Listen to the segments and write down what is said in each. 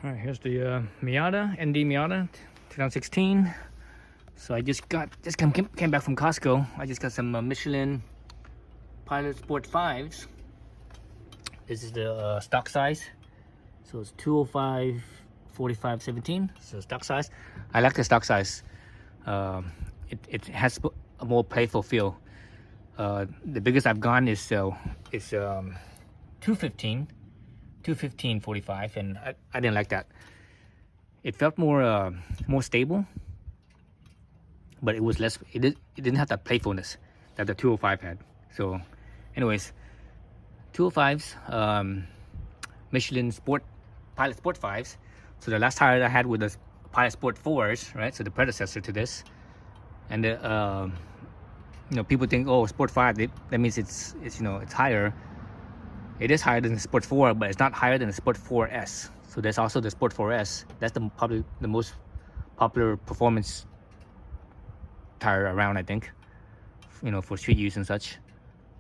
All right, here's the Miata, ND Miata 2016. So I just came back from Costco. I just got some Michelin Pilot Sport 5s. This is the stock size. So it's 205 45 17. So stock size. I like the stock size. It has a more playful feel. The biggest I've gone is 215 45, and I didn't like that. It felt more stable, but it was less. It didn't have that playfulness that the 205 had. So, anyways, 205s, Michelin Pilot Sport 5s. So the last tire I had with the Pilot Sport 4s, right? So the predecessor to this, and people think, oh, Sport 5, that means it's higher. It is higher than the Sport 4, but it's not higher than the Sport 4S. So there's also the Sport 4S. That's probably the most popular performance tire around, I think. For street use and such.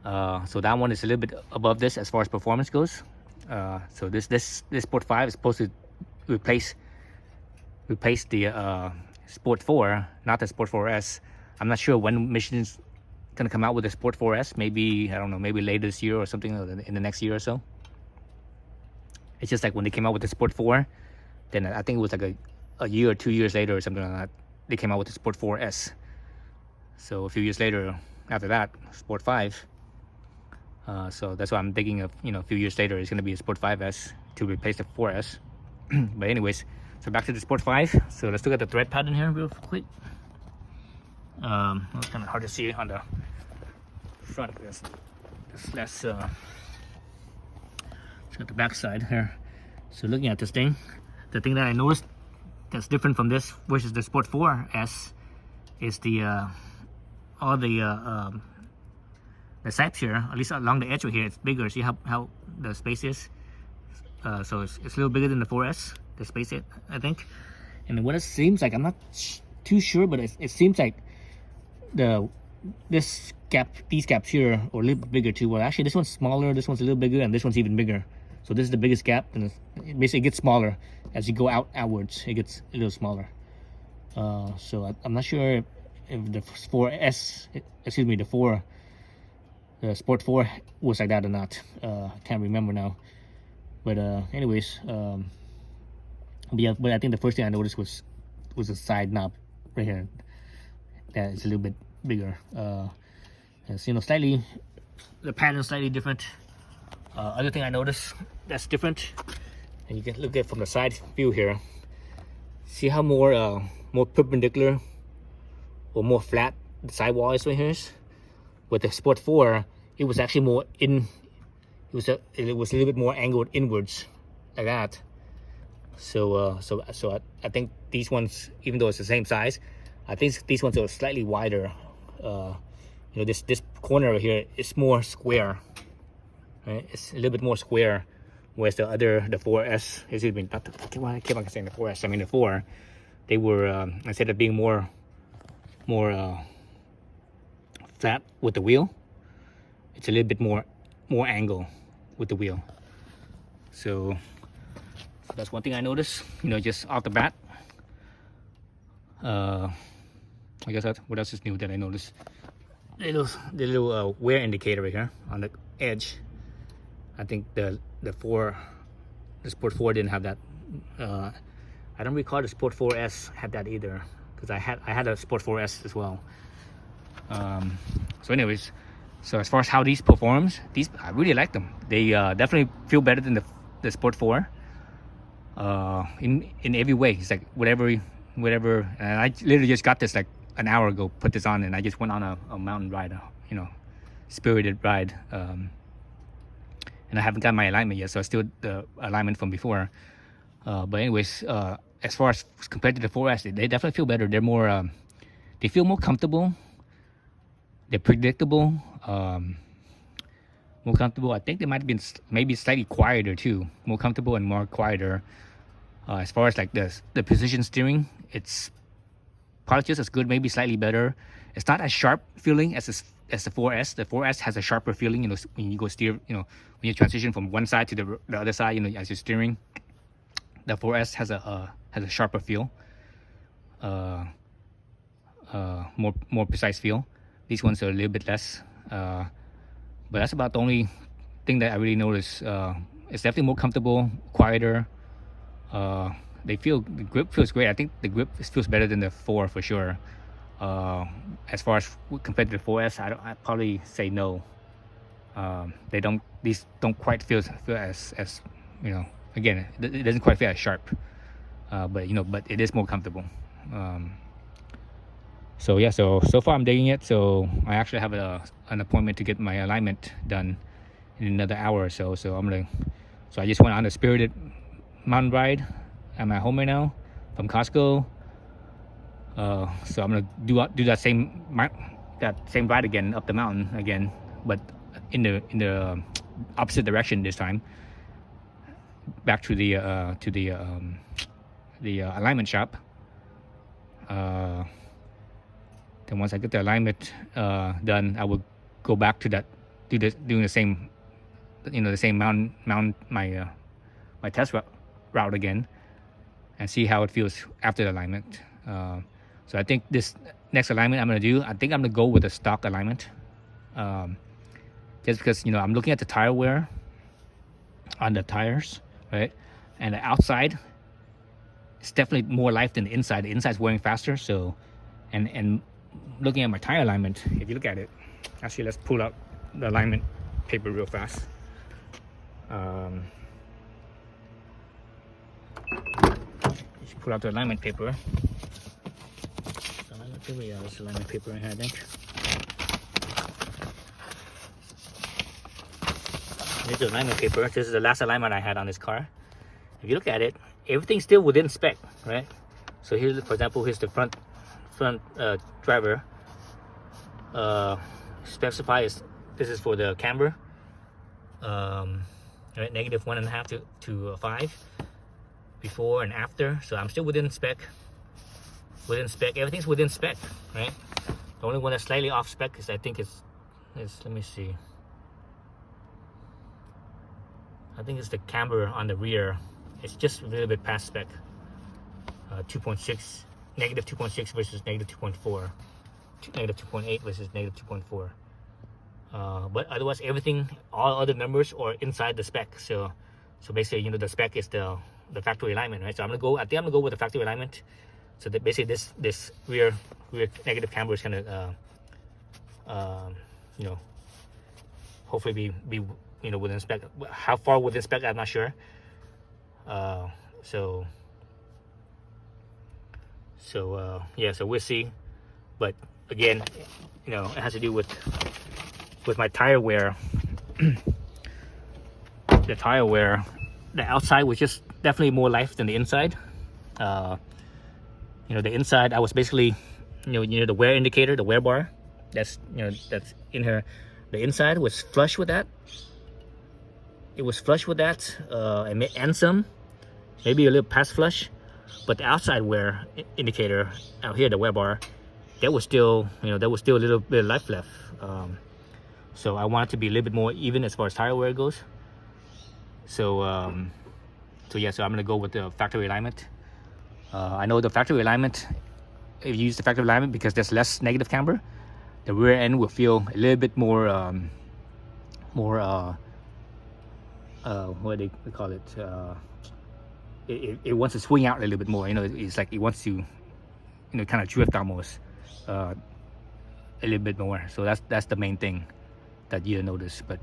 So that one is a little bit above this as far as performance goes. So this Sport 5 is supposed to replace the Sport 4, not the Sport 4S. I'm not sure when Michelin's gonna come out with a Sport 4S. Maybe, I don't know, maybe later this year or something, in the next year or so. It's just like when they came out with the Sport 4, then I think it was like a year or 2 years later or something like that, they came out with the Sport 4S. So a few years later after that, Sport 5. So that's why I'm thinking of, a few years later it's gonna be a Sport 5S to replace the 4S. But anyways, so back to the Sport 5. So let's look at the thread pattern here real quick. It's kind of hard to see on the front of this. Let's look at the back side here. So looking at this thing, the thing that I noticed that's different from this versus the Sport 4S is the all the sipes here, at least along the edge right here, it's bigger. See how the space is? So it's a little bigger than the 4S, the space, I think. And what it seems like, I'm not too sure, but it seems like these gaps here are a little bit bigger too. Well, actually this one's smaller, this one's a little bigger, and this one's even bigger. So this is the biggest gap, and it basically gets smaller as you go outwards. It gets a little smaller. So I'm not sure if the 4S, excuse me, the Sport 4 was like that or not. I can't remember now. But anyways, but I think the first thing I noticed was a side knob right here. That is a little bit bigger. It's, slightly, the pattern is slightly different. Other thing I noticed that's different, and you can look at it from the side view here. See how more perpendicular or more flat the sidewall is right here. With the Sport 4, it was actually more in. It was a little bit more angled inwards, like that. So I think these ones, even though it's the same size, I think these ones are slightly wider. This corner right here is more square, right? It's a little bit more square, whereas the 4S, excuse me, I keep on saying the 4S, I mean the 4, they were, instead of being more flat with the wheel, it's a little bit more angle with the wheel. So that's one thing I noticed, just off the bat. I guess what else is new that I noticed? The little wear indicator right here on the edge. I think the Sport 4 didn't have that. I don't recall the Sport 4S had that either, because I had a Sport 4S as well. So anyways, so as far as how these performs, I really like them. They definitely feel better than the Sport 4. In every way, it's like whatever. And I literally just got this like an hour ago. Put this on, and I just went on a mountain ride, spirited ride. And I haven't got my alignment yet, so it's still the alignment from before. But anyways, as far as compared to the 4S, they definitely feel better. They're more, they feel more comfortable. They're predictable. More comfortable. I think they might have been maybe slightly quieter too. More comfortable and more quieter. As far as like the precision steering, it's probably just as good, maybe slightly better. It's not as sharp feeling as the 4S. The 4S has a sharper feeling, when you go steer, when you transition from one side to the other side, as you're steering. the 4S has a sharper feel, more precise feel. These ones are a little bit less, but that's about the only thing that I really noticed. It's definitely more comfortable, quieter. The grip feels great. I think the grip feels better than the 4 for sure. As far as compared to the 4S, I'd probably say no. These don't quite feel as you know. Again, it doesn't quite feel as sharp. But it is more comfortable. So yeah, so far I'm digging it. So I actually have an appointment to get my alignment done in another hour or so. So I just went on a spirited mountain ride. I'm at home right now from Costco. So I'm gonna do that same ride again up the mountain again, but in the opposite direction this time, back to the alignment shop. Then once I get the alignment done, I will go back to doing the same, the same mountain my test route again, and see how it feels after the alignment. So I think this next alignment I'm gonna go with a stock alignment, just because I'm looking at the tire wear on the tires, right? And the outside, it's definitely more life than the inside. The inside's wearing faster. So, and looking at my tire alignment, if you look at it, actually let's pull out the alignment paper real fast. You should pull out the alignment paper. Yeah, there's alignment paper in here, I think. Here's the alignment paper. This is the last alignment I had on this car. If you look at it, everything's still within spec, right? So here's, for example, here's the front driver. Specify this is for the camber. Right, -1.5 to 5 before and after. So I'm still within spec. Everything's within spec, right? The only one that's slightly off spec is, I think is let me see. I think it's the camber on the rear. It's just a little bit past spec. 2.6, -2.6 versus -2.4, -2.8 versus -2.4. But otherwise, everything, all other numbers are inside the spec. So basically, the spec is the factory alignment, right? So I think I'm gonna go with the factory alignment. So that basically this rear negative camber is gonna hopefully be within spec. How far within spec, I'm not sure. So we'll see. But again, it has to do with my tire wear. The tire wear, the outside was just definitely more life than the inside. The inside, I was basically, the wear indicator, the wear bar, that's in here. The inside was flush with that. It was flush with that, and some, maybe a little past flush. But the outside wear indicator out here, the wear bar, there was still a little bit of life left. So I want it to be a little bit more even as far as tire wear goes. So I'm gonna go with the factory alignment. I know the factory alignment, if you use the factory alignment, because there's less negative camber, the rear end will feel a little bit more what do they call it? It wants to swing out a little bit more. It's like it wants to, kind of drift almost a little bit more. So that's the main thing that you notice. But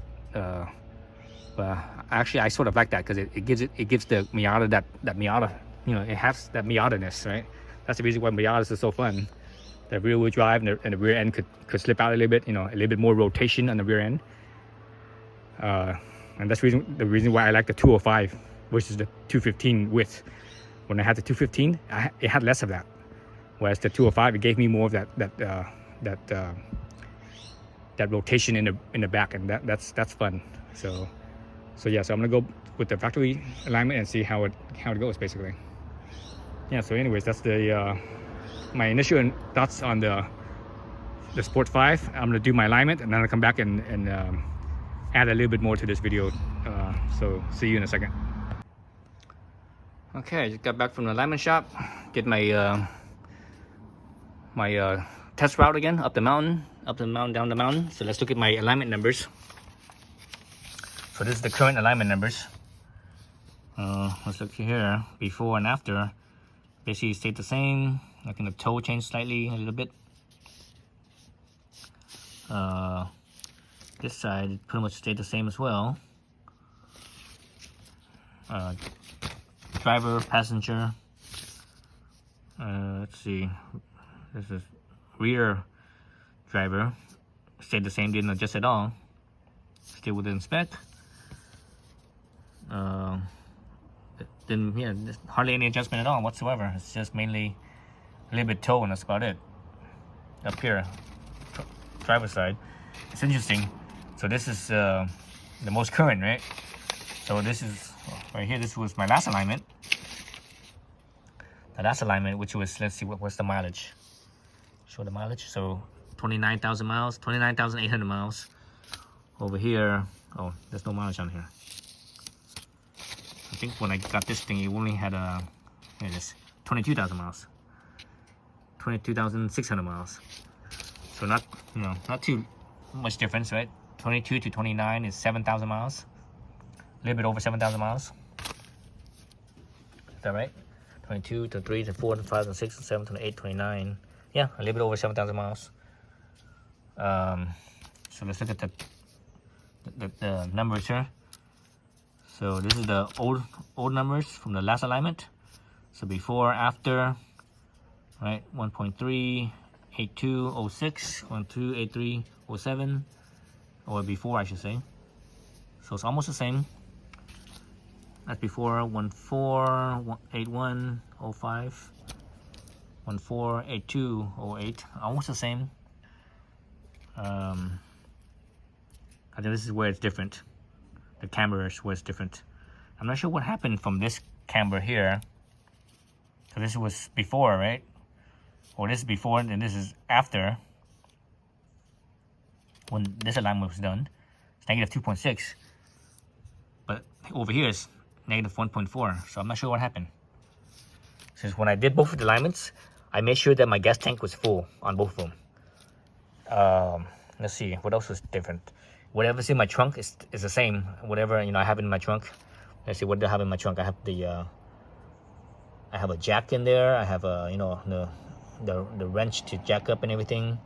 actually, I sort of like that because it gives the Miata that Miata. It has that Miata-ness, right? That's the reason why Miatas are so fun. The rear wheel drive and the rear end could slip out a little bit. A little bit more rotation on the rear end. And that's the reason why I like the 205 versus the 215 width. When I had the 215, it had less of that, whereas the 205, it gave me more of that rotation in the back, and that's fun. So I'm gonna go with the factory alignment and see how it goes, basically. Yeah. So anyways, that's my initial thoughts on the Sport 5. I'm gonna do my alignment, and then I'll come back and add a little bit more to this video. So see you in a second. Okay, I just got back from the alignment shop. Did my test route again, up the mountain, down the mountain. So let's look at my alignment numbers. So this is the current alignment numbers. Let's look here, before and after. Basically stayed the same. I think the toe changed slightly, a little bit. This side pretty much stayed the same as well. Driver, passenger. Let's see. This is rear driver. Stayed the same, didn't adjust at all. Still within spec. Then yeah, hardly any adjustment at all whatsoever. It's just mainly a little bit toe, and that's about it. Up here, driver side. It's interesting. So this is the most current, right? So this is right here. This was my last alignment. The last alignment, which was, let's see, what's the mileage? Show the mileage. So 29,000 miles, 29,800 miles. Over here, oh, there's no mileage on here. I think when I got this thing, it only had here it is, 22,000 miles, 22,600 miles. So not, not too much difference, right? 22 to 29 is 7,000 miles, a little bit over 7,000 miles. Is that right? 22 to 3 to 4 to 5 to 6 to 7 to 8 29. Yeah, a little bit over 7,000 miles. So let's look at the numbers here. So this is the old numbers from the last alignment. So before, after, right? 1.3, 82, 06, 12, 83, 07, or before I should say. So it's almost the same. That's before 14, 81, 05, 14, 82, 08, almost the same. I think this is where it's different. The camber is where it's different. I'm not sure what happened from this camber here. So this was before, right? Or this is before, and this is after. When this alignment was done, it's negative 2.6. But over here is negative 1.4. So I'm not sure what happened. Since when I did both of the alignments, I made sure that my gas tank was full on both of them. Let's see, what else was different? Whatever's in my trunk is the same. Whatever I have in my trunk. Let's see what do I have in my trunk. I have I have a jack in there. I have a the wrench to jack up and everything.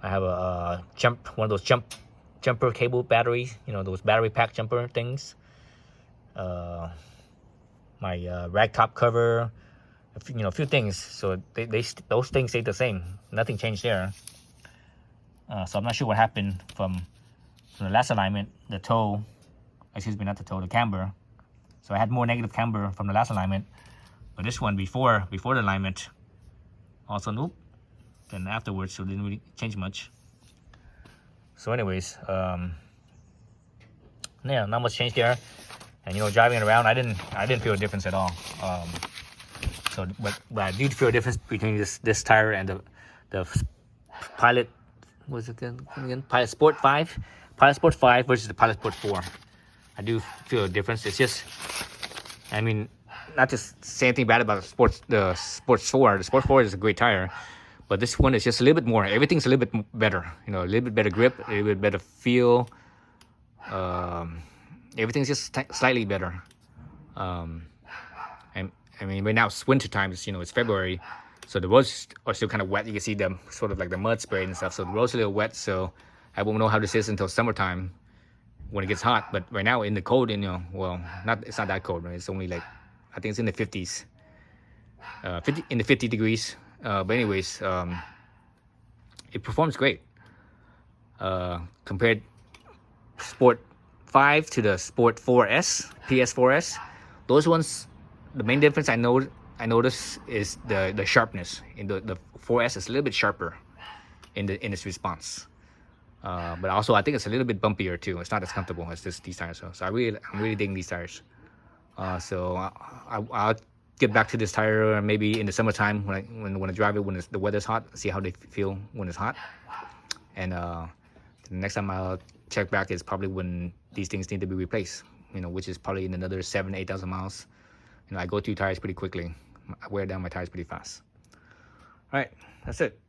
I have a one of those jumper cable batteries. Those battery pack jumper things. My rag top cover. A few things. So those things stay the same. Nothing changed there. So I'm not sure what happened from the last alignment, the toe, excuse me, not the toe, the camber. So I had more negative camber from the last alignment, but this one before the alignment, also nope. Then afterwards, so it didn't really change much. So anyways, yeah, not much change there. And driving around, I didn't feel a difference at all. So but I did feel a difference between this tire and the Pilot, what's it again? Pilot Sport 5. Pilot Sport 5 versus the Pilot Sport 4. I do feel a difference. It's just, not to say anything bad about the Sport 4. The Sport 4 is a great tire, but this one is just a little bit more. Everything's a little bit better. A little bit better grip, a little bit better feel. Everything's just slightly better. And right now it's winter time. It's February, so the roads are still kind of wet. You can see them sort of like the mud spray and stuff. So the roads are a little wet. So I won't know how this is until summertime when it gets hot. But right now in the cold, it's not that cold, right? It's only like, I think it's in the 50s, in the 50 degrees. But anyways, it performs great. Compared Sport 5 to the Sport 4S, PS4S, those ones, the main difference I notice is the sharpness. In the 4S is a little bit sharper in its response. But also I think it's a little bit bumpier too. It's not as comfortable as these tires. So I'm really digging these tires. So I'll get back to this tire maybe in the summertime when I drive it when the weather's hot. See how they feel when it's hot. And the next time I'll check back is probably when these things need to be replaced. Which is probably in another 7,000 to 8,000 miles. I go through tires pretty quickly. I wear down my tires pretty fast. All right, that's it.